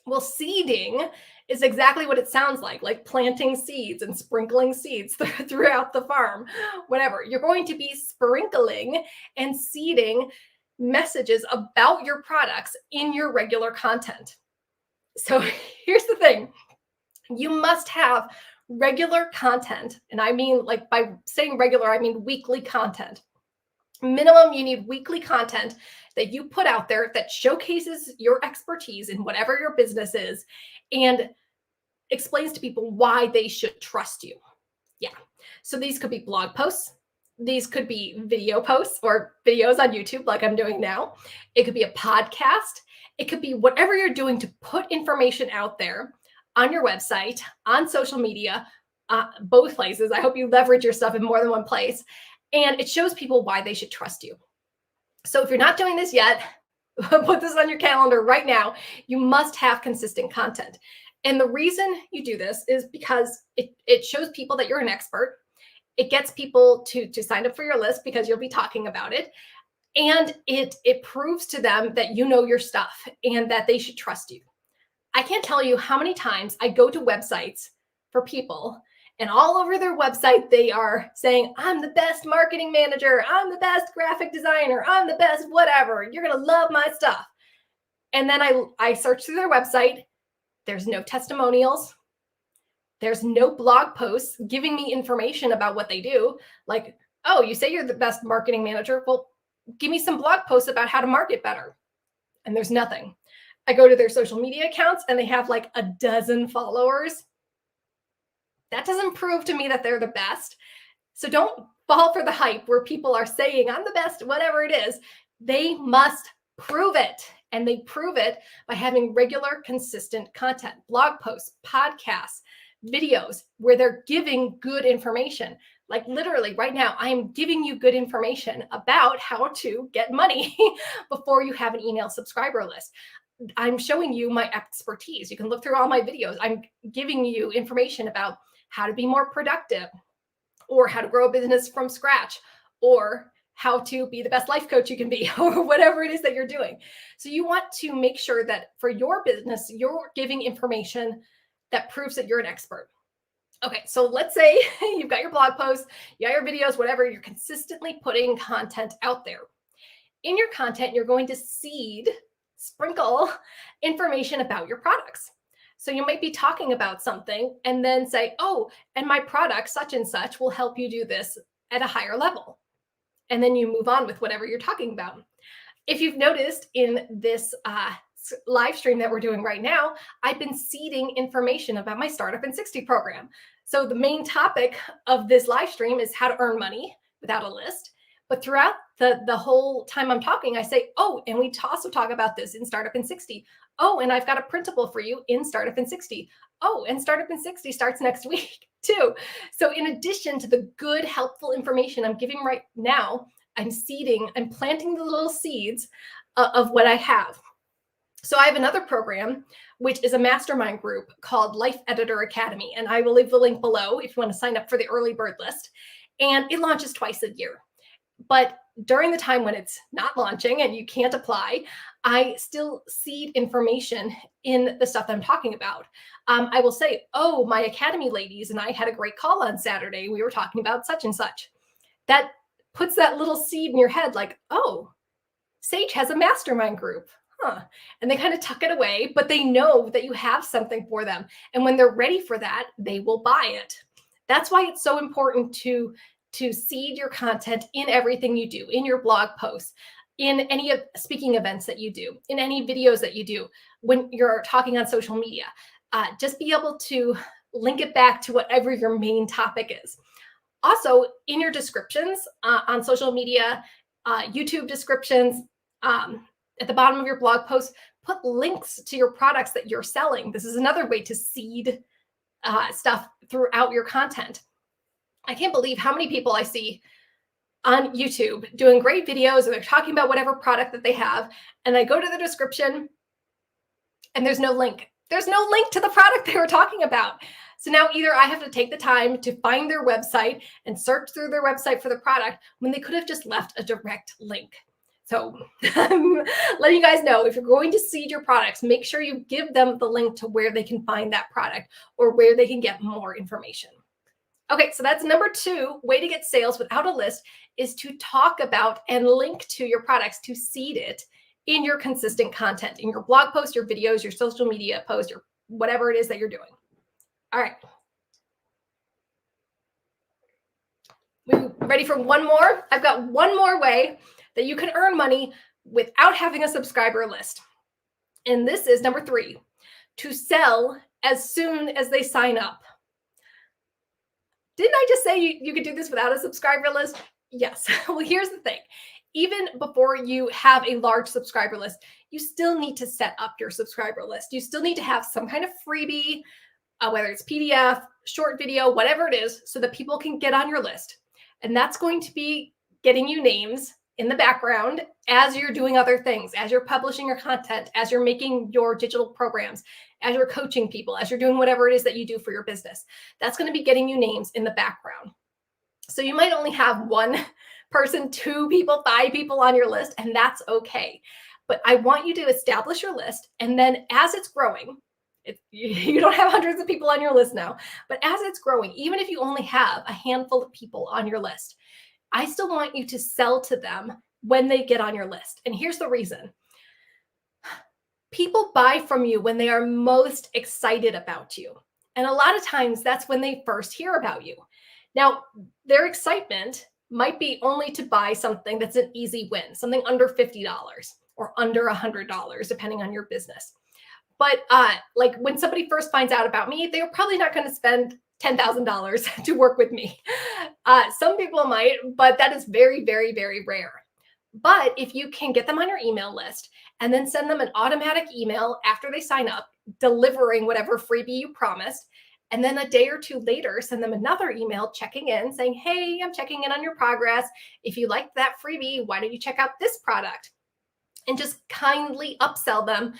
Well, seeding is exactly what it sounds like planting seeds and sprinkling seeds throughout the farm, whatever. You're going to be sprinkling and seeding messages about your products in your regular content. So here's the thing. You must have regular content. And I mean, like, by saying regular, I mean weekly content. Minimum, you need weekly content that you put out there that showcases your expertise in whatever your business is and explains to people why they should trust you. Yeah. So these could be blog posts. These could be video posts or videos on YouTube like I'm doing now. It could be a podcast. It could be whatever you're doing to put information out there on your website, on social media, both places. I hope you leverage your stuff in more than one place. And it shows people why they should trust you. So if you're not doing this yet, put this on your calendar right now. You must have consistent content. And the reason you do this is because it shows people that you're an expert. It gets people to sign up for your list because you'll be talking about it. And it proves to them that you know your stuff and that they should trust you. I can't tell you how many times I go to websites for people, and all over their website, they are saying, I'm the best marketing manager. I'm the best graphic designer. I'm the best whatever. You're going to love my stuff. And then I search through their website. There's no testimonials. There's no blog posts giving me information about what they do. Like, oh, you say you're the best marketing manager. Well, give me some blog posts about how to market better. And there's nothing. I go to their social media accounts and they have like a dozen followers. That doesn't prove to me that they're the best. So don't fall for the hype where people are saying, I'm the best, whatever it is. They must prove it. And they prove it by having regular, consistent content, blog posts, podcasts, videos where they're giving good information. Like, literally right now, I am giving you good information about how to get money before you have an email subscriber list. I'm showing you my expertise. You can look through all my videos. I'm giving you information about how to be more productive, or how to grow a business from scratch, or how to be the best life coach you can be, or whatever it is that you're doing. So you want to make sure that for your business, you're giving information that proves that you're an expert. Okay, so let's say you've got your blog posts, you got your videos, whatever, you're consistently putting content out there. In your content, you're going to sprinkle information about your products. So you might be talking about something and then say, oh, and my product, such and such, will help you do this at a higher level. And then you move on with whatever you're talking about. If you've noticed in this live stream that we're doing right now, I've been seeding information about my Startup in 60 program. So the main topic of this live stream is how to earn money without a list. But throughout the whole time I'm talking, I say, oh, and we also talk about this in Startup in 60. Oh, and I've got a printable for you in Startup in 60. Oh, and Startup in 60 starts next week too. So in addition to the good, helpful information I'm giving right now, I'm planting the little seeds of what I have. So I have another program, which is a mastermind group called Life Editor Academy. And I will leave the link below if you want to sign up for the early bird list. And it launches twice a year. But during the time when it's not launching and you can't apply, I still seed information in the stuff that I'm talking about. I will say, oh, my Academy ladies and I had a great call on Saturday. We were talking about such and such. That puts that little seed in your head like, oh, Sage has a mastermind group. Huh. And they kind of tuck it away, but they know that you have something for them. And when they're ready for that, they will buy it. That's why it's so important to seed your content in everything you do, in your blog posts, in any of speaking events that you do, in any videos that you do, when you're talking on social media. Just be able to link it back to whatever your main topic is. Also, in your descriptions on social media, YouTube descriptions, at the bottom of your blog post, put links to your products that you're selling. This is another way to seed stuff throughout your content. I can't believe how many people I see on YouTube doing great videos and they're talking about whatever product that they have. And I go to the description and there's no link. There's no link to the product they were talking about. So now either I have to take the time to find their website and search through their website for the product when they could have just left a direct link. So I'm letting you guys know, if you're going to seed your products, make sure you give them the link to where they can find that product or where they can get more information. Okay, so that's number 2, way to get sales without a list is to talk about and link to your products, to seed it in your consistent content, in your blog posts, your videos, your social media posts, or whatever it is that you're doing. All right. We ready for one more? I've got one more way that you can earn money without having a subscriber list. And this is number 3, to sell as soon as they sign up. Didn't I just say you could do this without a subscriber list? Yes. Well, here's the thing. Even before you have a large subscriber list, you still need to set up your subscriber list. You still need to have some kind of freebie, whether it's PDF, short video, whatever it is, so that people can get on your list. And that's going to be getting you names in the background as you're doing other things, as you're publishing your content, as you're making your digital programs, as you're coaching people, as you're doing whatever it is that you do for your business. That's going to be getting you names in the background. So you might only have 1 person, 2 people, 5 people on your list, and that's okay. But I want you to establish your list, and then as it's growing, you don't have hundreds of people on your list now, but as it's growing, even if you only have a handful of people on your list, I still want you to sell to them when they get on your list. And here's the reason. People buy from you when they are most excited about you. And a lot of times that's when they first hear about you. Now, their excitement might be only to buy something that's an easy win, something under $50 or under $100, depending on your business. But like when somebody first finds out about me, they're probably not going to spend $10,000 to work with me. Some people might, but that is very, very, very rare. But if you can get them on your email list and then send them an automatic email after they sign up, delivering whatever freebie you promised, and then a day or 2 later, send them another email checking in saying, hey, I'm checking in on your progress. If you liked that freebie, why don't you check out this product? And just kindly upsell them.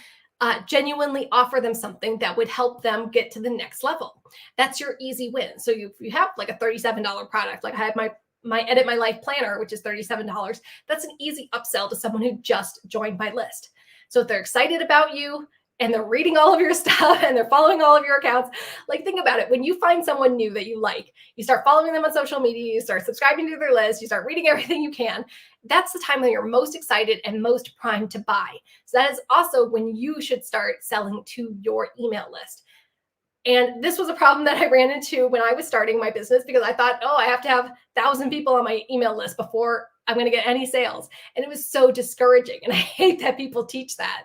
Genuinely offer them something that would help them get to the next level. That's your easy win. So you have like a $37 product, like I have my Edit My Life planner, which is $37. That's an easy upsell to someone who just joined my list. So if they're excited about you, and they're reading all of your stuff and they're following all of your accounts. Like, think about it. When you find someone new that you like, you start following them on social media, you start subscribing to their list, you start reading everything you can. That's the time when you're most excited and most primed to buy. So that is also when you should start selling to your email list. And this was a problem that I ran into when I was starting my business, because I thought, oh, I have to have 1,000 people on my email list before I'm going to get any sales. And it was so discouraging. And I hate that people teach that.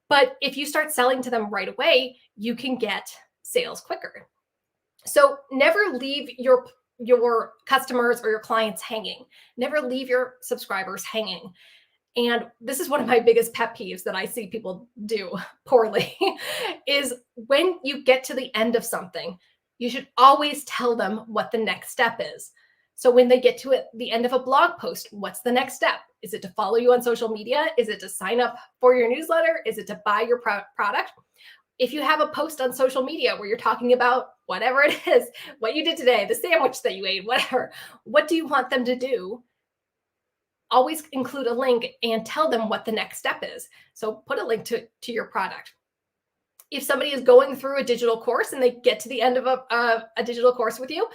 But if you start selling to them right away, you can get sales quicker. So never leave your customers or your clients hanging. Never leave your subscribers hanging. And this is one of my biggest pet peeves that I see people do poorly is when you get to the end of something, you should always tell them what the next step is. So when they get to it, the end of a blog post, what's the next step? Is it to follow you on social media? Is it to sign up for your newsletter? Is it to buy your product? If you have a post on social media where you're talking about whatever it is, what you did today, the sandwich that you ate, whatever, what do you want them to do? Always include a link and tell them what the next step is. So put a link to your product. If somebody is going through a digital course and they get to the end of a digital course with you,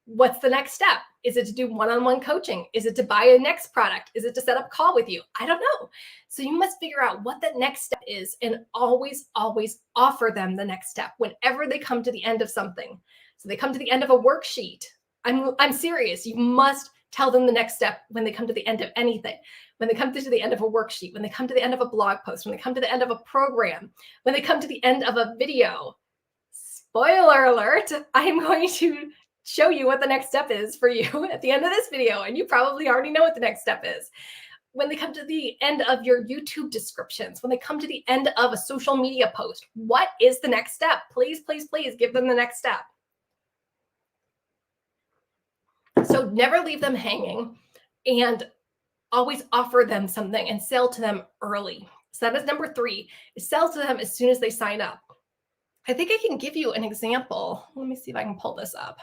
what's the next step? Is it to do one-on-one coaching? Is it to buy a next product? Is it to set up a call with you? I don't know. So you must figure out what that next step is and always, always offer them the next step whenever they come to the end of something. So they come to the end of a worksheet. I'm serious. You must tell them the next step when they come to the end of anything, when they come to the end of a worksheet, when they come to the end of a blog post, when they come to the end of a program, when they come to the end of a video. Spoiler alert, I'm going to show you what the next step is for you at the end of this video, and you probably already know what the next step is. When they come to the end of your YouTube descriptions, when they come to the end of a social media post, what is the next step? Please, please, please give them the next step. So never leave them hanging, and always offer them something and sell to them early. So that is number 3, is sell to them as soon as they sign up. I think I can give you an example. Let me see if I can pull this up.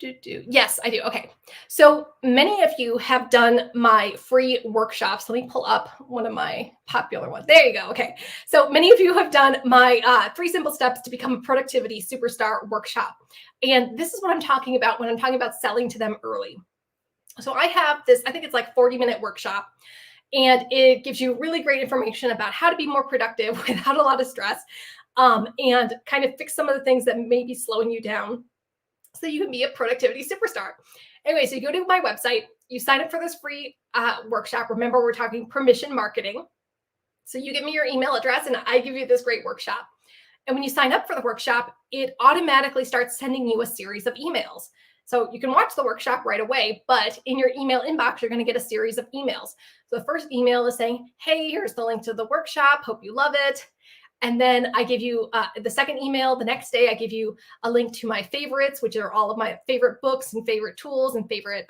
Yes, I do. Okay. So many of you have done my free workshops. Let me pull up one of my popular ones. There you go. Okay. So many of you have done my 3 simple steps to become a productivity superstar workshop. And this is what I'm talking about when I'm talking about selling to them early. So I have this, I think it's like 40-minute workshop, and it gives you really great information about how to be more productive without a lot of stress, and kind of fix some of the things that may be slowing you down so you can be a productivity superstar. Anyway, so you go to my website, you sign up for this free workshop. Remember, we're talking permission marketing. So you give me your email address and I give you this great workshop. And when you sign up for the workshop, it automatically starts sending you a series of emails. So you can watch the workshop right away, but in your email inbox, you're going to get a series of emails. So the first email is saying, hey, here's the link to the workshop. Hope you love it. And then I give you the second email. The next day, I give you a link to my favorites, which are all of my favorite books and favorite tools and favorite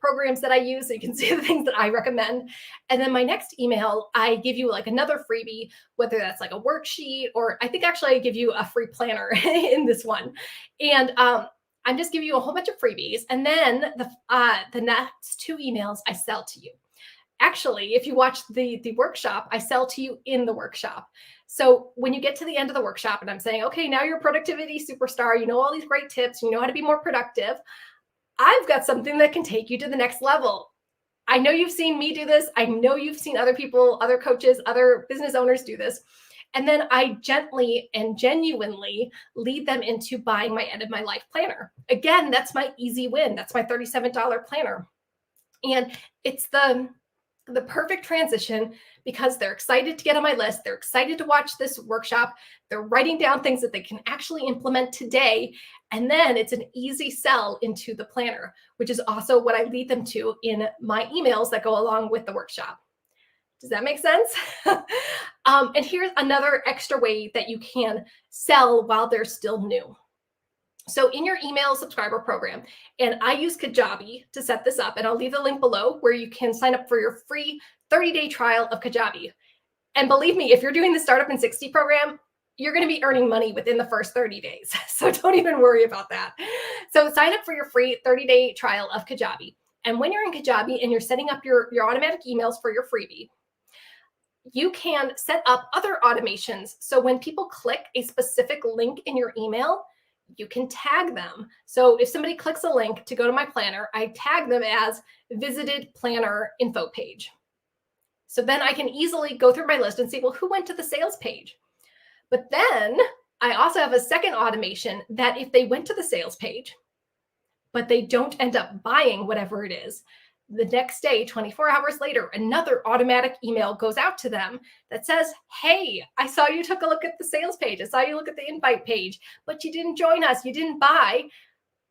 programs that I use. So you can see the things that I recommend. And then my next email, I give you like another freebie, whether that's like a worksheet, or I think actually I give you a free planner in this one. And I'm just giving you a whole bunch of freebies. And then the next 2 emails I sell to you. Actually, if you watch the workshop, I sell to you in the workshop. So when you get to the end of the workshop and I'm saying, okay, now you're a productivity superstar, you know all these great tips, you know how to be more productive, I've got something that can take you to the next level. I know you've seen me do this. I know you've seen other people, other coaches, other business owners do this. And then I gently and genuinely lead them into buying my End of My Life planner. Again, that's my easy win. That's my $37 planner. And it's the perfect transition because they're excited to get on my list. They're excited to watch this workshop. They're writing down things that they can actually implement today. And then it's an easy sell into the planner, which is also what I lead them to in my emails that go along with the workshop. Does that make sense? And here's another extra way that you can sell while they're still new. So in your email subscriber program, and I use Kajabi to set this up, and I'll leave the link below where you can sign up for your free 30-day trial of Kajabi. And believe me, if you're doing the Startup in 60 program, you're going to be earning money within the first 30 days. So don't even worry about that. So sign up for your free 30-day trial of Kajabi. And when you're in Kajabi and you're setting up your automatic emails for your freebie, you can set up other automations. So when people click a specific link in your email, you can tag them. So if somebody clicks a link to go to my planner, I tag them as visited planner info page. So then I can easily go through my list and see, well, who went to the sales page? But then I also have a second automation that if they went to the sales page, but they don't end up buying whatever it is, the next day, 24 hours later, another automatic email goes out to them that says, hey, I saw you took a look at the sales page. I saw you look at the invite page, but you didn't join us. You didn't buy.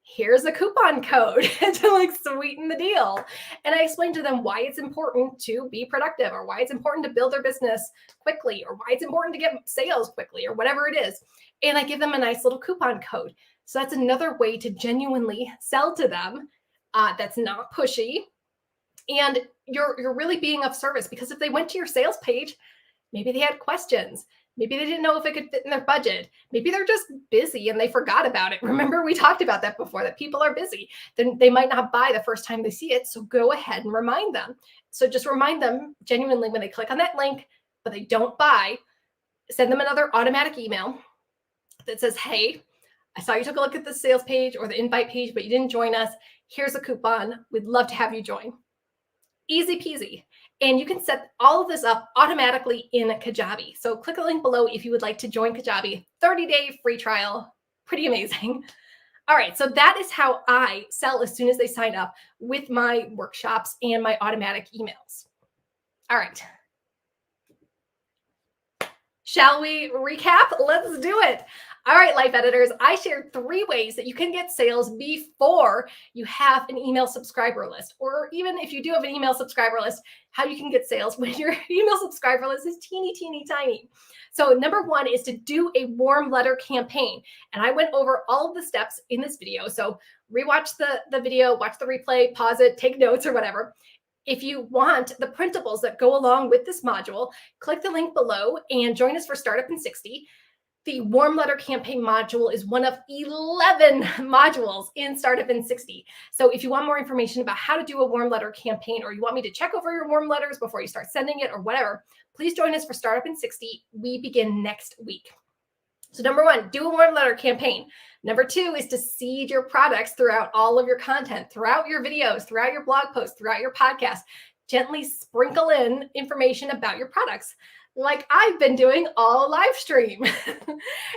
Here's a coupon code to like sweeten the deal. And I explained to them why it's important to be productive, or why it's important to build their business quickly, or why it's important to get sales quickly, or whatever it is. And I give them a nice little coupon code. So that's another way to genuinely sell to them that's not pushy. And you're really being of service, because if they went to your sales page, maybe they had questions. Maybe they didn't know if it could fit in their budget. Maybe they're just busy and they forgot about it. Remember, we talked about that before, that people are busy. Then they might not buy the first time they see it. So go ahead and remind them. So just remind them genuinely when they click on that link, but they don't buy, send them another automatic email that says, hey, I saw you took a look at the sales page or the invite page, but you didn't join us. Here's a coupon. We'd love to have you join. Easy peasy. And you can set all of this up automatically in Kajabi. So click the link below if you would like to join Kajabi. 30-day free trial. Pretty amazing. All right, so that is how I sell as soon as they sign up with my workshops and my automatic emails. All right. Shall we recap? Let's do it. All right, life editors, I shared 3 ways that you can get sales before you have an email subscriber list, or even if you do have an email subscriber list, how you can get sales when your email subscriber list is teeny, teeny, tiny. So number 1 is to do a warm letter campaign. And I went over all of the steps in this video. So rewatch the video, watch the replay, pause it, take notes or whatever. If you want the printables that go along with this module, click the link below and join us for Startup in 60. The warm letter campaign module is one of 11 modules in Startup in 60. So if you want more information about how to do a warm letter campaign, or you want me to check over your warm letters before you start sending it or whatever, please join us for Startup in 60. We begin next week. So number 1, do a warm letter campaign. Number 2 is to seed your products throughout all of your content, throughout your videos, throughout your blog posts, throughout your podcast. Gently sprinkle in information about your products, like I've been doing all live stream.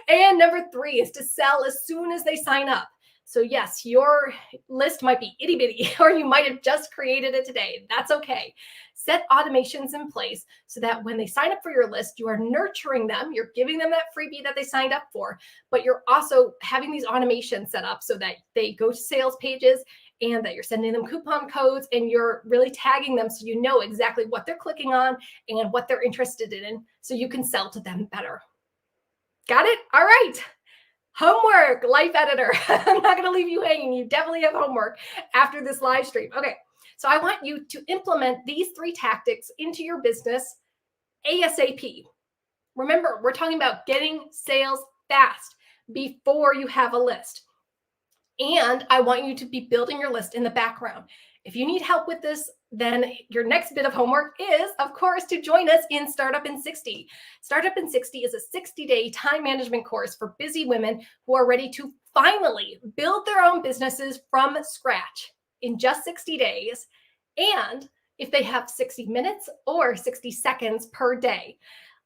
And number 3 is to sell as soon as they sign up. So yes, your list might be itty bitty, or you might have just created it today. That's okay. Set automations in place so that when they sign up for your list, you are nurturing them. You're giving them that freebie that they signed up for, but you're also having these automations set up so that they go to sales pages and that you're sending them coupon codes, and you're really tagging them so you know exactly what they're clicking on and what they're interested in, so you can sell to them better. Got it? All right. Homework, life editor. I'm not going to leave you hanging. You definitely have homework after this live stream. Okay, so I want you to implement these 3 tactics into your business ASAP. Remember, we're talking about getting sales fast before you have a list. And I want you to be building your list in the background. If you need help with this, then your next bit of homework is, of course, to join us in Startup in 60. Startup in 60 is a 60-day time management course for busy women who are ready to finally build their own businesses from scratch in just 60 days. And if they have 60 minutes or 60 seconds per day.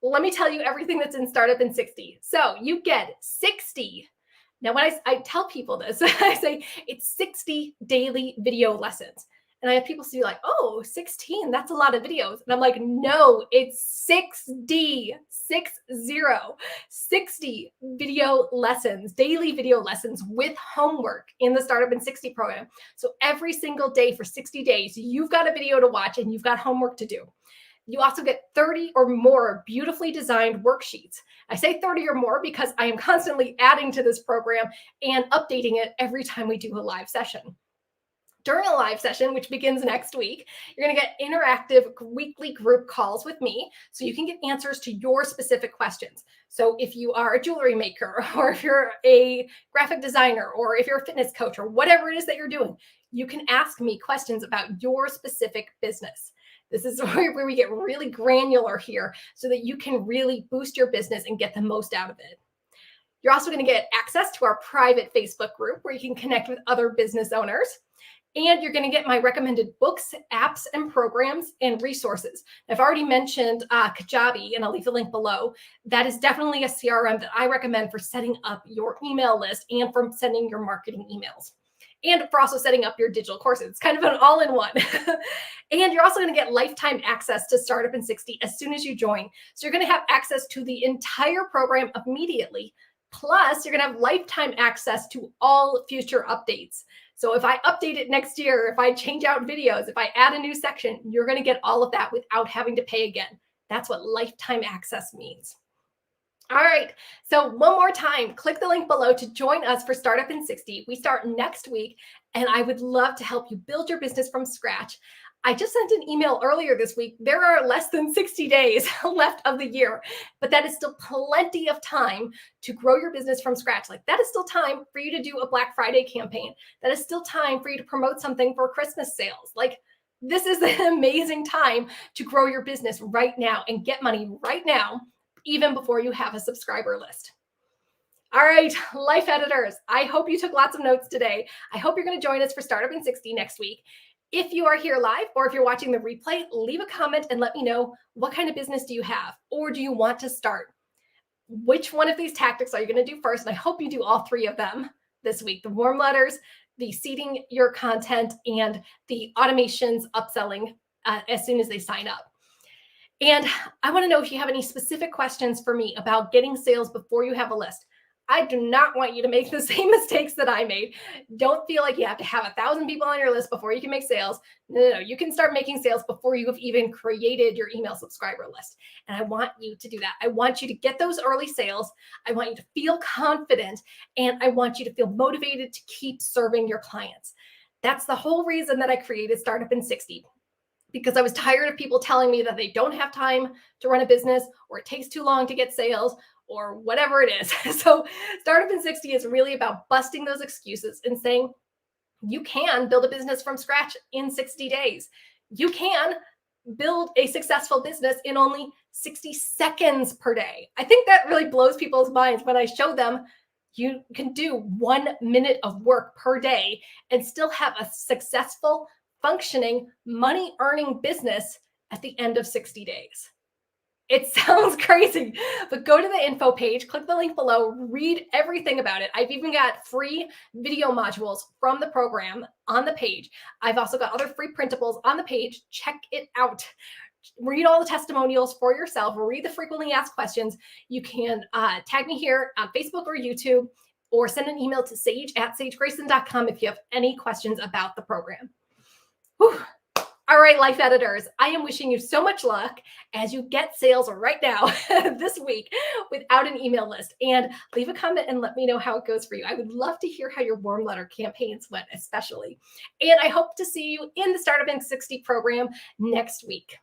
Let me tell you everything that's in Startup in 60. So you get 60. Now, when I tell people this, I say it's 60 daily video lessons. And I have people say like, oh, 16, that's a lot of videos. And I'm like, no, it's 6D, 60 video lessons, daily video lessons with homework in the Startup in 60 program. So every single day for 60 days, you've got a video to watch and you've got homework to do. You also get 30 or more beautifully designed worksheets. I say 30 or more because I am constantly adding to this program and updating it every time we do a live session. During a live session, which begins next week, you're going to get interactive weekly group calls with me so you can get answers to your specific questions. So if you are a jewelry maker, or if you're a graphic designer, or if you're a fitness coach, or whatever it is that you're doing, you can ask me questions about your specific business. This is where we get really granular here so that you can really boost your business and get the most out of it. You're also going to get access to our private Facebook group where you can connect with other business owners. And you're going to get my recommended books, apps, and programs and resources. I've already mentioned Kajabi, and I'll leave the link below. That is definitely a CRM that I recommend for setting up your email list and for sending your marketing emails. And for also setting up your digital courses. It's kind of an all-in-one. And you're also going to get lifetime access to Startup in 60 as soon as you join. So you're going to have access to the entire program immediately. Plus, you're going to have lifetime access to all future updates. So if I update it next year, if I change out videos, if I add a new section, you're going to get all of that without having to pay again. That's what lifetime access means. All right, so one more time, click the link below to join us for Startup in 60. We start next week, and I would love to help you build your business from scratch. I just sent an email earlier this week. There are less than 60 days left of the year, but that is still plenty of time to grow your business from scratch. Like that is still time for you to do a Black Friday campaign. That is still time for you to promote something for Christmas sales. Like this is an amazing time to grow your business right now and get money right now, even before you have a subscriber list. All right, life editors, I hope you took lots of notes today. I hope you're going to join us for Startup in 60 next week. If you are here live or if you're watching the replay, leave a comment and let me know what kind of business do you have or do you want to start? Which one of these tactics are you going to do first? And I hope you do all three of them this week. The warm letters, the seeding your content, and the automations upselling as soon as they sign up. And I want to know if you have any specific questions for me about getting sales before you have a list. I do not want you to make the same mistakes that I made. Don't feel like you have to have 1,000 people on your list before you can make sales. No. You can start making sales before you have even created your email subscriber list. And I want you to do that. I want you to get those early sales. I want you to feel confident, and I want you to feel motivated to keep serving your clients. That's the whole reason that I created Startup in 60. Because I was tired of people telling me that they don't have time to run a business, or it takes too long to get sales, or whatever it is. So Startup in 60 is really about busting those excuses and saying, you can build a business from scratch in 60 days. You can build a successful business in only 60 seconds per day. I think that really blows people's minds when I show them you can do 1 minute of work per day and still have a successful, functioning, money-earning business at the end of 60 days. It sounds crazy, but go to the info page, click the link below, read everything about it. I've even got free video modules from the program on the page. I've also got other free printables on the page. Check it out. Read all the testimonials for yourself. Read the frequently asked questions. You can tag me here on Facebook or YouTube, or send an email to sage@sagegrayson.com if you have any questions about the program. Whew. All right, life editors, I am wishing you so much luck as you get sales right now this week without an email list. And leave a comment and let me know how it goes for you. I would love to hear how your warm letter campaigns went, especially. And I hope to see you in the Startup in 60 program next week.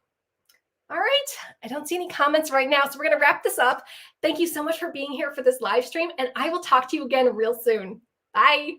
All right, I don't see any comments right now, so we're going to wrap this up. Thank you so much for being here for this live stream, and I will talk to you again real soon. Bye.